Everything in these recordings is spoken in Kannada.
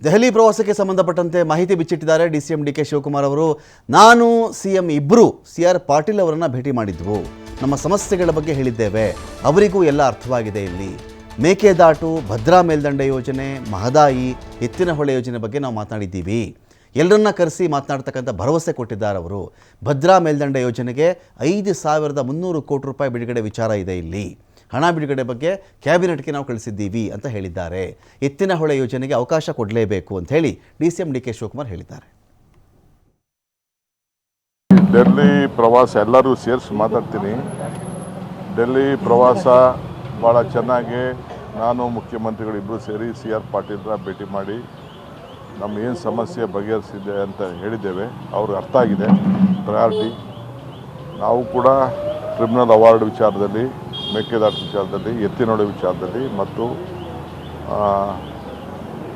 ದೆಹಲಿ ಪ್ರವಾಸಕ್ಕೆ ಸಂಬಂಧಪಟ್ಟಂತೆ ಮಾಹಿತಿ ಬಿಚ್ಚಿಟ್ಟಿದ್ದಾರೆ ಡಿಸಿಎಂ ಡಿ ಕೆ ಶಿವಕುಮಾರ್ ಅವರು. ನಾನು ಸಿಎಂ ಇಬ್ಬರು CR ಪಾಟೀಲ್ ಅವರನ್ನು ಭೇಟಿ ಮಾಡಿದ್ವು. ನಮ್ಮ ಸಮಸ್ಯೆಗಳ ಬಗ್ಗೆ ಹೇಳಿದ್ದೇವೆ. ಅವರಿಗೂ ಎಲ್ಲ ಅರ್ಥವಾಗಿದೆ. ಇಲ್ಲಿ ಮೇಕೆದಾಟು, ಭದ್ರಾ ಮೇಲ್ದಂಡೆ ಯೋಜನೆ, ಮಹದಾಯಿ, ಎತ್ತಿನಹೊಳೆ ಯೋಜನೆ ಬಗ್ಗೆ ನಾವು ಮಾತನಾಡಿದ್ದೀವಿ. ಎಲ್ಲರನ್ನ ಕರೆಸಿ ಮಾತನಾಡ್ತಕ್ಕಂಥ ಭರವಸೆ ಕೊಟ್ಟಿದ್ದಾರೆ ಅವರು. ಭದ್ರಾ ಮೇಲ್ದಂಡೆ ಯೋಜನೆಗೆ 5,300 ಕೋಟಿ ರೂಪಾಯಿ ಬಿಡುಗಡೆ ವಿಚಾರ ಇದೆ. ಇಲ್ಲಿ ಹಣ ಬಿಡುಗಡೆ ಬಗ್ಗೆ ಕ್ಯಾಬಿನೆಟ್ಗೆ ನಾವು ಕಳಿಸಿದ್ದೀವಿ ಅಂತ ಹೇಳಿದ್ದಾರೆ. ಎತ್ತಿನಹೊಳೆ ಯೋಜನೆಗೆ ಅವಕಾಶ ಕೊಡಲೇಬೇಕು ಅಂತ ಹೇಳಿ ಡಿಸಿಎಂ ಡಿ ಕೆ ಶಿವಕುಮಾರ್ ಹೇಳಿದ್ದಾರೆ. ಡೆಲ್ಲಿ ಪ್ರವಾಸ ಎಲ್ಲರೂ ಸೇರಿಸಿ ಮಾತಾಡ್ತೀನಿ. ಡೆಲ್ಲಿ ಪ್ರವಾಸ ಭಾಳ ಚೆನ್ನಾಗಿ ನಾನು ಮುಖ್ಯಮಂತ್ರಿಗಳಿಬ್ಬರು ಸೇರಿ CR ಪಾಟೀಲ್ರ ಭೇಟಿ ಮಾಡಿ ನಮ್ಮ ಏನು ಸಮಸ್ಯೆ ಬಗೆಹರಿಸಿದೆ ಅಂತ ಹೇಳಿದ್ದೇವೆ. ಅವ್ರಿಗೆ ಅರ್ಥ ಆಗಿದೆ. ಪ್ರಯಾರಿಟಿ ನಾವು ಕೂಡ ಟ್ರಿಬ್ಯುನಲ್ ಅವಾರ್ಡ್ ವಿಚಾರದಲ್ಲಿ, ಮೇಕೆದಾಟು ವಿಚಾರದಲ್ಲಿ, ಎತ್ತಿನಹೊಳೆ ವಿಚಾರದಲ್ಲಿ ಮತ್ತು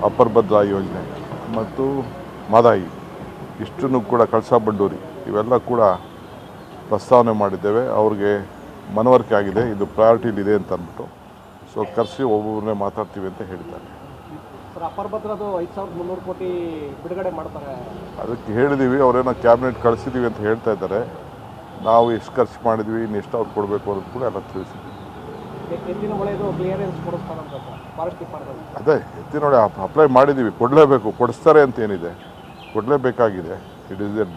ಅಪ್ಪರ್ ಭದ್ರಾ ಯೋಜನೆ ಮತ್ತು ಮಹದಾಯಿ ಇಷ್ಟನ್ನು ಕೂಡ ಕಳಸಾ ಬಂಡೂರಿ ಇವೆಲ್ಲ ಕೂಡ ಪ್ರಸ್ತಾವನೆ ಮಾಡಿದ್ದೇವೆ. ಅವ್ರಿಗೆ ಮನವರಿಕೆ ಆಗಿದೆ, ಇದು ಪ್ರಯಾರಿಟಿಲಿದೆ ಅಂತ ಅಂದ್ಬಿಟ್ಟು. ಸೊ ಕರೆಸಿ ಒಬ್ಬೊಬ್ಬರನ್ನೇ ಮಾತಾಡ್ತೀವಿ ಅಂತ ಹೇಳಿದ್ದಾರೆ. ಅಪ್ಪರ್ ಭದ್ರದ್ದು 5,300 ಕೋಟಿ ಬಿಡುಗಡೆ ಮಾಡ್ತಾರೆ. ಅದಕ್ಕೆ ಹೇಳಿದ್ದೀವಿ. ಅವರೇನೋ ಕ್ಯಾಬಿನೆಟ್ ಕಳಿಸಿದ್ದೀವಿ ಅಂತ ಹೇಳ್ತಾ ಇದ್ದಾರೆ. ನಾವು ಎಷ್ಟು ಖರ್ಚು ಮಾಡಿದ್ವಿ, ಇನ್ನು ಎಷ್ಟು ಅವ್ರು ಕೊಡಬೇಕು ಅನ್ನೋದು ಕೂಡ ಎಲ್ಲ ತಿಳಿಸಿದ್ವಿ. ಅದೇ ಎತ್ತಿನಹೊಳೆ ಅಪ್ಲೈ ಮಾಡಿದ್ದೀವಿ, ಕೊಡಲೇಬೇಕು, ಕೊಡಿಸ್ತಾರೆ ಅಂತ ಏನಿದೆ, ಕೊಡಲೇಬೇಕಾಗಿದೆ. It is a due